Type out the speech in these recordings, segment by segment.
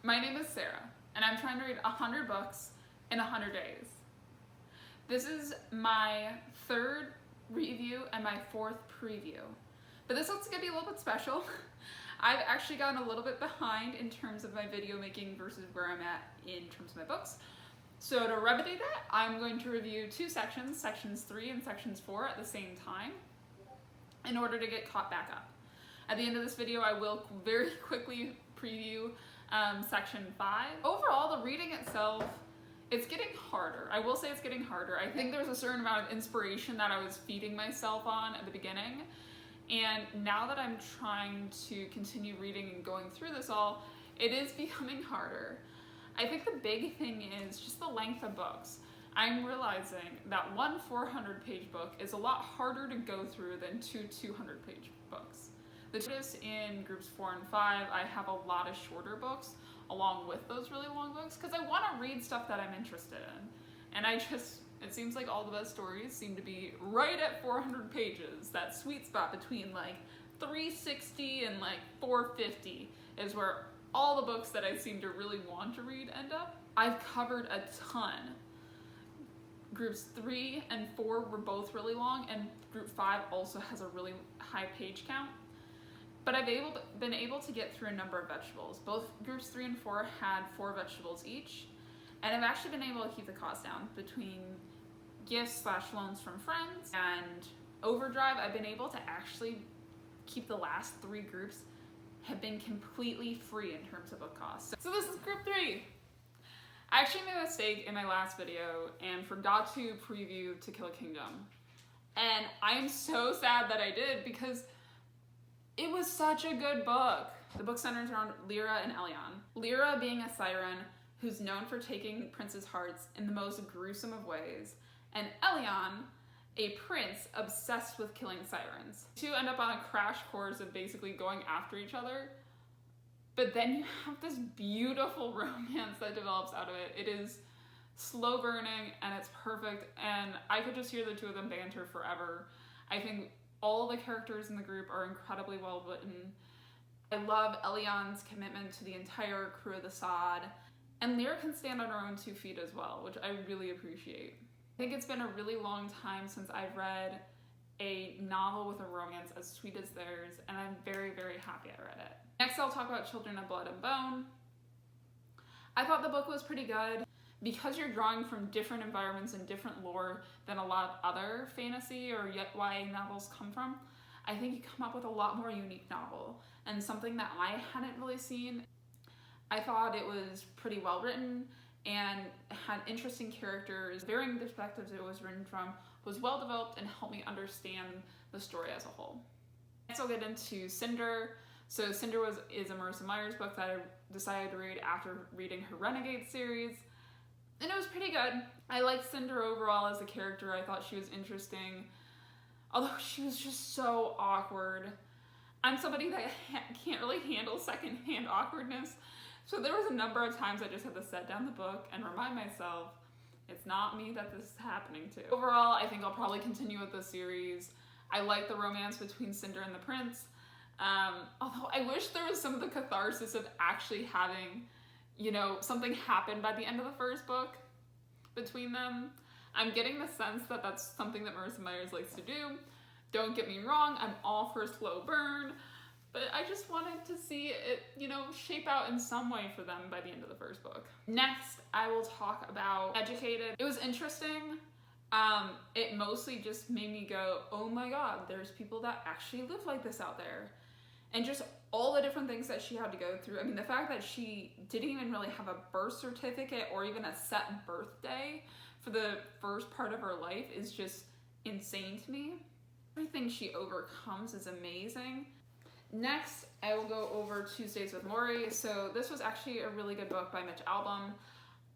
My name is Sarah, and I'm trying to read 100 books in 100 days. This is my third review and my fourth preview, but this one's gonna be a little bit special. I've actually gotten a little bit behind in terms of my video making versus where I'm at in terms of my books. So to remedy that, I'm going to review two sections, sections 3 and sections 4 at the same time in order to get caught back up. At the end of this video, I will very quickly preview section 5. Overall, the reading itself, it's getting harder. I will say it's getting harder. I think there's a certain amount of inspiration that I was feeding myself on at the beginning. And now that I'm trying to continue reading and going through this all, it is becoming harder. I think the big thing is just the length of books. I'm realizing that one 400-page book is a lot harder to go through than two 200-page books. Notice in groups 4 and 5, I have a lot of shorter books along with those really long books because I want to read stuff that I'm interested in. And it seems like all the best stories seem to be right at 400 pages. That sweet spot between like 360 and like 450 is where all the books that I seem to really want to read end up. I've covered a ton. Groups 3 and 4 were both really long, and group 5 also has a really high page count. But I've been able to get through a number of vegetables. Both groups 3 and 4 had 4 vegetables each, and I've actually been able to keep the cost down between gifts/loans from friends and Overdrive. I've been able to actually keep the last 3 groups have been completely free in terms of book costs. So this is group 3. I actually made a mistake in my last video and forgot to preview To Kill a Kingdom. And I am so sad that I did because it was such a good book. The book centers around Lyra and Elyon. Lyra being a siren who's known for taking princes' hearts in the most gruesome of ways, and Elyon, a prince obsessed with killing sirens. The two end up on a crash course of basically going after each other, but then you have this beautiful romance that develops out of it. It is slow burning and it's perfect, and I could just hear the two of them banter forever. I think all the characters in the group are incredibly well written. I love Elyon's commitment to the entire crew of the Sod, and Lyra can stand on her own 2 feet as well, which I really appreciate. I think it's been a really long time since I've read a novel with a romance as sweet as theirs, and I'm very, very happy I read it. Next, I'll talk about Children of Blood and Bone. I thought the book was pretty good. Because you're drawing from different environments and different lore than a lot of other fantasy or YA novels come from, I think you come up with a lot more unique novel and something that I hadn't really seen. I thought it was pretty well written and had interesting characters. Varying perspectives it was written from was well developed and helped me understand the story as a whole. Next I'll get into Cinder. So Cinder is a Marissa Meyer's book that I decided to read after reading her Renegade series. And it was pretty good. I liked Cinder overall as a character. I thought she was interesting, although she was just so awkward. I'm somebody that can't really handle secondhand awkwardness, so there was a number of times I just had to set down the book and remind myself, it's not me that this is happening to. Overall, I think I'll probably continue with the series. I like the romance between Cinder and the prince, although I wish there was some of the catharsis of actually having something happened by the end of the first book between them. I'm getting the sense that that's something that Marissa Meyers likes to do. Don't get me wrong, I'm all for slow burn, but I just wanted to see it, shape out in some way for them by the end of the first book. Next, I will talk about Educated. It was interesting. It mostly just made me go, oh my god, there's people that actually live like this out there. And just all the different things that she had to go through. I mean, the fact that she didn't even really have a birth certificate or even a set birthday for the first part of her life is just insane to me. Everything she overcomes is amazing. Next, I will go over Tuesdays with Morrie. So this was actually a really good book by Mitch Albom.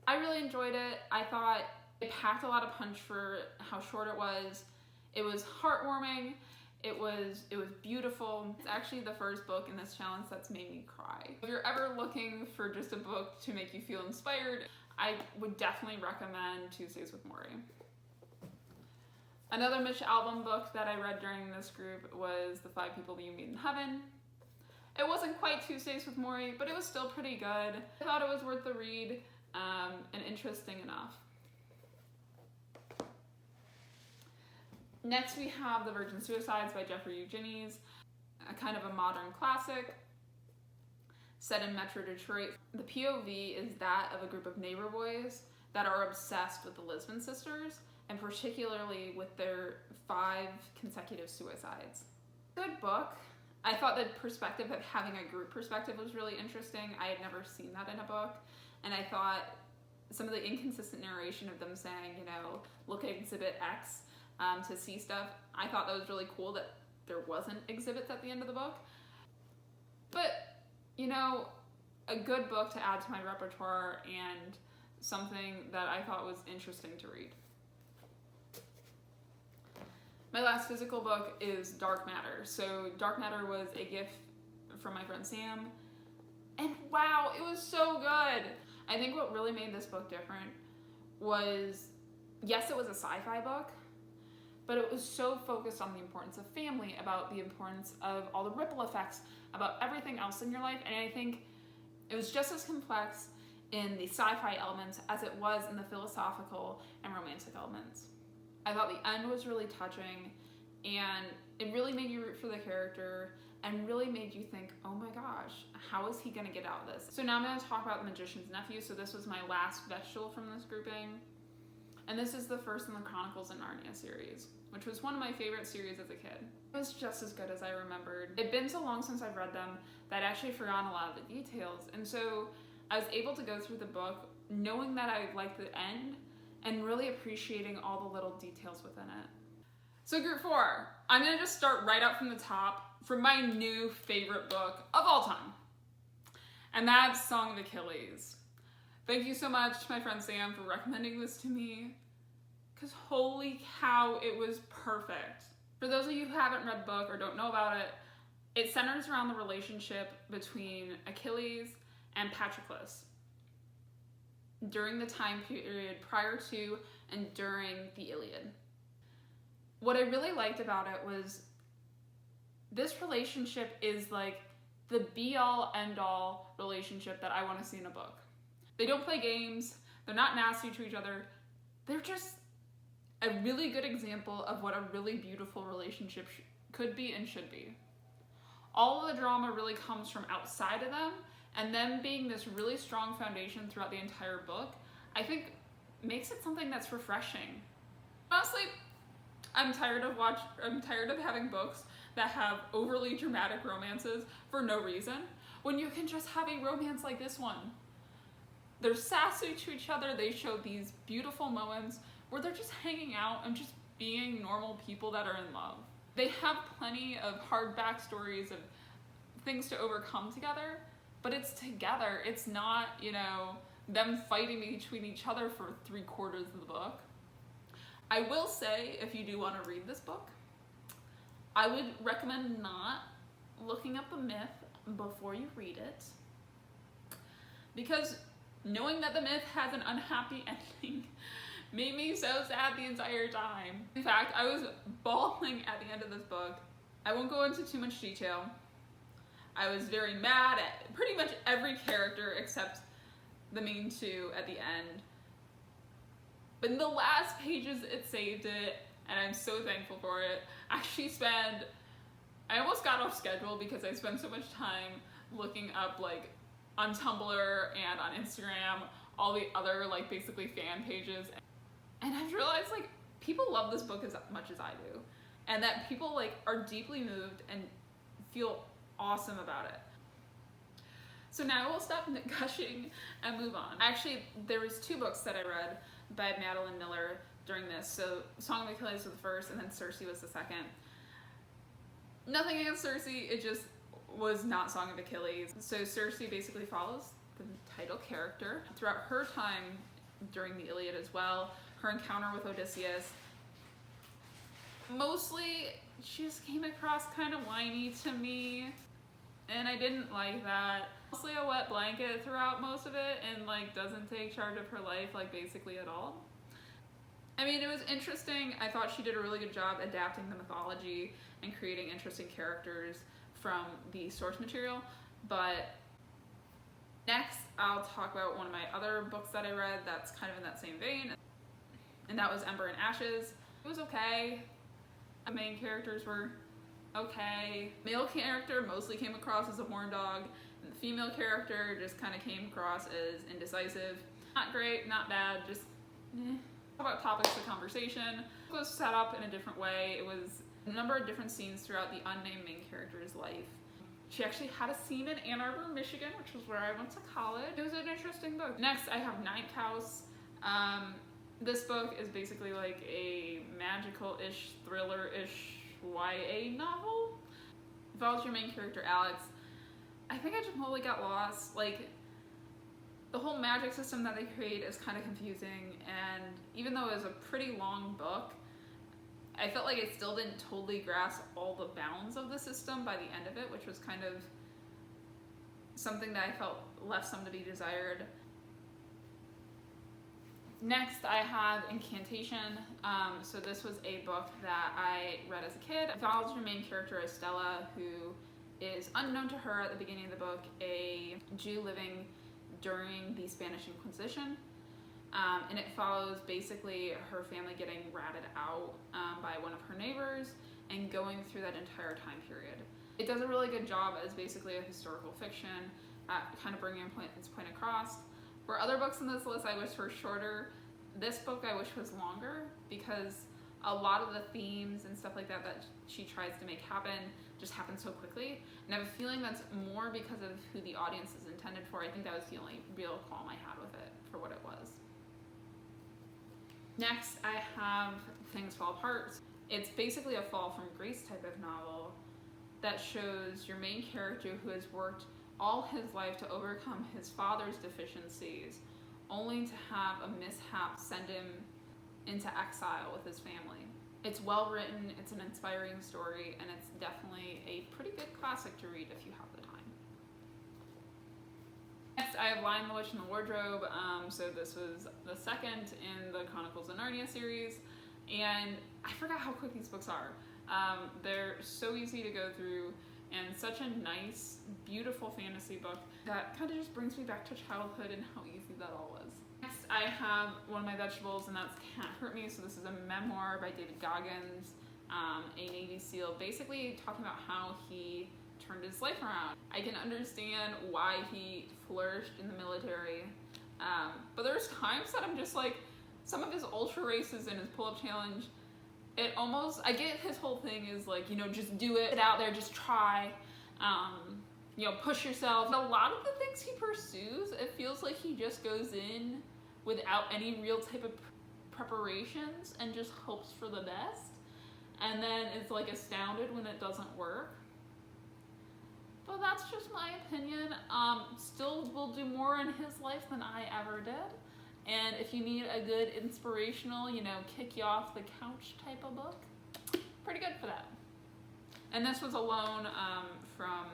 I really enjoyed it. I thought it packed a lot of punch for how short it was. It was heartwarming. It was beautiful. It's actually the first book in this challenge that's made me cry. If you're ever looking for just a book to make you feel inspired, I would definitely recommend Tuesdays with Morrie. Another Mitch Albom book that I read during this group was The 5 People You Meet in Heaven. It wasn't quite Tuesdays with Morrie, but it was still pretty good. I thought it was worth the read and interesting enough. Next we have The Virgin Suicides by Jeffrey Eugenides, a kind of a modern classic set in Metro Detroit. The POV is that of a group of neighbor boys that are obsessed with the Lisbon sisters, and particularly with their 5 consecutive suicides. Good book. I thought the perspective of having a group perspective was really interesting. I had never seen that in a book, and I thought some of the inconsistent narration of them saying, you know, look at Exhibit X to see stuff, I thought that was really cool that there wasn't exhibits at the end of the book. But, you know, a good book to add to my repertoire and something that I thought was interesting to read. My last physical book is Dark Matter. So Dark Matter was a gift from my friend Sam, and wow, it was so good. I think what really made this book different was, yes, it was a sci-fi book, but it was so focused on the importance of family, about the importance of all the ripple effects, about everything else in your life, and I think it was just as complex in the sci-fi elements as it was in the philosophical and romantic elements. I thought the end was really touching, and it really made you root for the character and really made you think, oh my gosh, how is he gonna get out of this? So now I'm gonna talk about The Magician's Nephew. So this was my last vegetable from this grouping. And this is the first in the Chronicles of Narnia series, which was one of my favorite series as a kid. It was just as good as I remembered. It'd been so long since I've read them that I actually forgotten a lot of the details. And so I was able to go through the book knowing that I liked the end and really appreciating all the little details within it. So group 4, I'm gonna just start right up from the top from my new favorite book of all time. And that's Song of Achilles. Thank you so much to my friend Sam for recommending this to me, because holy cow, it was perfect. For those of you who haven't read the book or don't know about it, it centers around the relationship between Achilles and Patroclus during the time period prior to and during the Iliad. What I really liked about it was this relationship is like the be-all, end-all relationship that I want to see in a book. They don't play games, they're not nasty to each other, they're just a really good example of what a really beautiful relationship could be and should be. All of the drama really comes from outside of them, and them being this really strong foundation throughout the entire book, I think makes it something that's refreshing. Honestly, I'm tired of having books that have overly dramatic romances for no reason, when you can just have a romance like this one. They're sassy to each other, they show these beautiful moments where they're just hanging out and just being normal people that are in love. They have plenty of hard backstories of things to overcome together, but it's together. It's not, you know, them fighting between each other for 3/4 of the book. I will say, if you do want to read this book, I would recommend not looking up a myth before you read it, because knowing that the myth has an unhappy ending made me so sad the entire time. In fact, I was bawling at the end of this book. I won't go into too much detail. I was very mad at pretty much every character except the main 2 at the end. But in the last pages, it saved it, and I'm so thankful for it. I almost got off schedule because I spent so much time looking up, like, on Tumblr and on Instagram, all the other, like, basically fan pages. And I've realized, like, people love this book as much as I do, and that people, like, are deeply moved and feel awesome about it. So now we'll stop gushing and move on. Actually, there was 2 books that I read by Madeline Miller during this. So Song of Achilles was the first, and then Circe was the second. Nothing against Circe, it just was not Song of Achilles. So Circe basically follows the title character throughout her time during the Iliad as well, her encounter with Odysseus. Mostly, she just came across kind of whiny to me, and I didn't like that. Mostly a wet blanket throughout most of it, and like doesn't take charge of her life like basically at all. I mean, it was interesting. I thought she did a really good job adapting the mythology and creating interesting characters from the source material. But next, I'll talk about one of my other books that I read that's kind of in that same vein, and that was Ember and Ashes. It was okay. The main characters were okay. Male character mostly came across as a horn dog, and the female character just kind of came across as indecisive. Not great, not bad, just eh. About topics of conversation. It was set up in a different way. It was a number of different scenes throughout the unnamed main character's life. She actually had a scene in Ann Arbor, Michigan, which was where I went to college. It was an interesting book. Next, I have Ninth House. This book is basically like a magical-ish, thriller-ish YA novel. It follows your main character, Alex. I think I just totally got lost. Like, the whole magic system that they create is kind of confusing, and even though it was a pretty long book, I felt like I still didn't totally grasp all the bounds of the system by the end of it, which was kind of something that I felt left some to be desired. Next, I have Incantation. So this was a book that I read as a kid. It follows your main character, Estella, who is unknown to her at the beginning of the book, a Jew living during the Spanish Inquisition. And it follows basically her family getting ratted out by one of her neighbors and going through that entire time period. It does a really good job as basically a historical fiction, kind of bringing its point across. Where other books in this list I wish were shorter, this book I wish was longer, because a lot of the themes and stuff like that that she tries to make happen just happen so quickly. And I have a feeling that's more because of who the audience is intended for. I think that was the only real qualm I had with it for what it was. Next, I have Things Fall Apart. It's basically a fall from grace type of novel that shows your main character who has worked all his life to overcome his father's deficiencies, only to have a mishap send him into exile with his family. It's well written, it's an inspiring story, and it's definitely a pretty good classic to read if you have the time. Next, I have Lion, the Witch, and the Wardrobe. So this was the second in the Chronicles of Narnia series, and I forgot how quick these books are. They're so easy to go through, and such a nice, beautiful fantasy book that kind of just brings me back to childhood and how easy that all was. Next, I have one of my vegetables, and that's Cant Hurt Me. So this is a memoir by David Goggins, a Navy SEAL, basically talking about how he turned his life around. I can understand why he flourished in the military, but there's times that I'm just like, some of his ultra races and his pull-up challenge, it almost, I get his whole thing is like, you know, just do it, get out there, just try, you know, push yourself. A lot of the things he pursues, it feels like he just goes in without any real type of preparations and just hopes for the best, and then is like astounded when it doesn't work. But that's just my opinion. Still will do more in his life than I ever did. And if you need a good inspirational, you know, kick you off the couch type of book, pretty good for that. And this was a loan from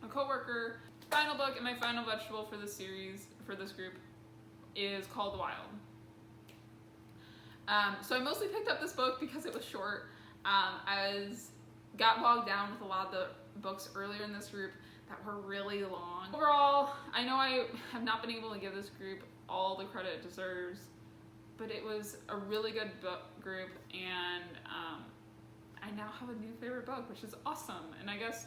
a coworker. Final book and my final vegetable for this series, for this group, is called The Wild. So I mostly picked up this book because it was short. I got bogged down with a lot of the books earlier in this group that were really long. Overall, I know I have not been able to give this group all the credit it deserves, but it was a really good book group, and I now have a new favorite book, which is awesome, and I guess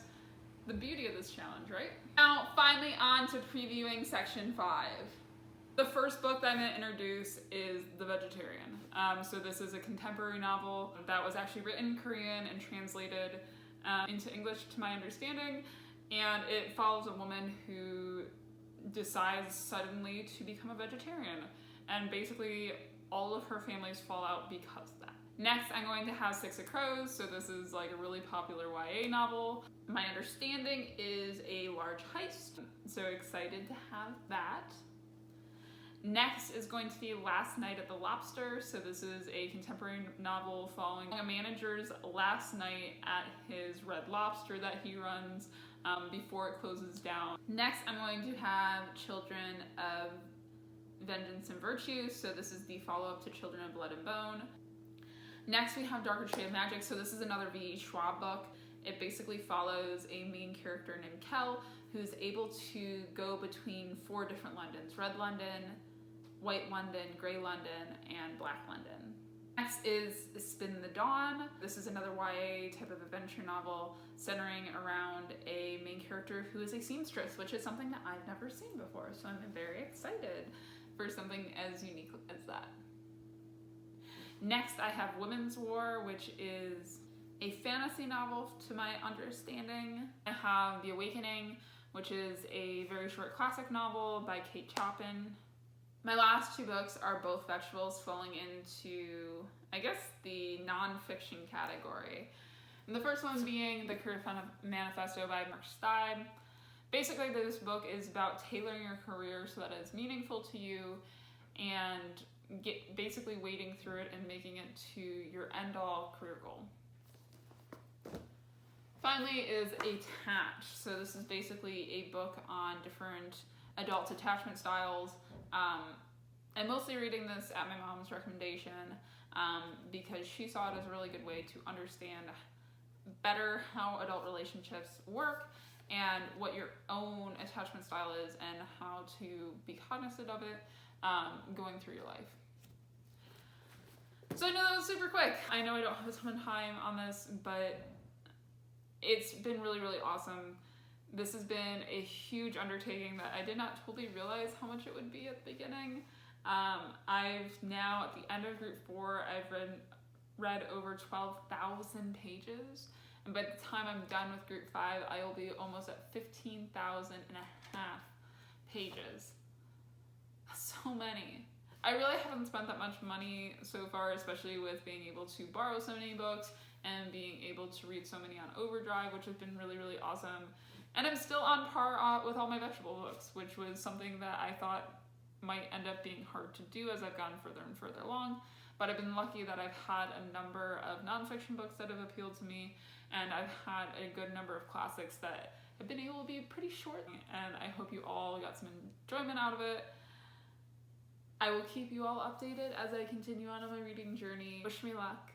the beauty of this challenge, right? Now, finally on to previewing section 5. The first book that I'm going to introduce is The Vegetarian. So this is a contemporary novel that was actually written in Korean and translated into English to my understanding, and it follows a woman who decides suddenly to become a vegetarian, and basically all of her family's fall out because of that. Next, I'm going to have Six of Crows. So this is like a really popular YA novel. My understanding is a large heist, so excited to have that. Next is going to be Last Night at the Lobster. So this is a contemporary novel following a manager's last night at his Red Lobster that he runs before it closes down. Next, I'm going to have Children of Vengeance and Virtue. So this is the follow-up to Children of Blood and Bone. Next, we have Darker Shade of Magic. So this is another V.E. Schwab book. It basically follows a main character named Kel who's able to go between 4 different Londons: Red London, White London, Grey London, and Black London. Next is Spin the Dawn. This is another YA type of adventure novel centering around a main character who is a seamstress, which is something that I've never seen before, so I'm very excited for something as unique as that. Next, I have Women's War, which is a fantasy novel to my understanding. I have The Awakening, which is a very short classic novel by Kate Chopin. My last 2 books are both vegetables, falling into, I guess, the non-fiction category. And the first one being The Career Manifesto by Mark Steib. Basically, this book is about tailoring your career so that it's meaningful to you and basically wading through it and making it to your end-all career goal. Finally is Attached. So this is basically a book on different adult attachment styles. I'm mostly reading this at my mom's recommendation because she saw it as a really good way to understand better how adult relationships work and what your own attachment style is and how to be cognizant of it going through your life. So I know that was super quick. I know I don't have a ton of time on this, but it's been really, really awesome. This has been a huge undertaking that I did not totally realize how much it would be at the beginning. I've now, at the end of group 4, I've read over 12,000 pages. And by the time I'm done with group 5, I will be almost at 15,000 and a half pages. That's so many. I really haven't spent that much money so far, especially with being able to borrow so many books and being able to read so many on Overdrive, which has been really, really awesome. And I'm still on par with all my vegetable books, which was something that I thought might end up being hard to do as I've gone further and further along. But I've been lucky that I've had a number of nonfiction books that have appealed to me, and I've had a good number of classics that have been able to be pretty short, and I hope you all got some enjoyment out of it. I will keep you all updated as I continue on my reading journey. Wish me luck.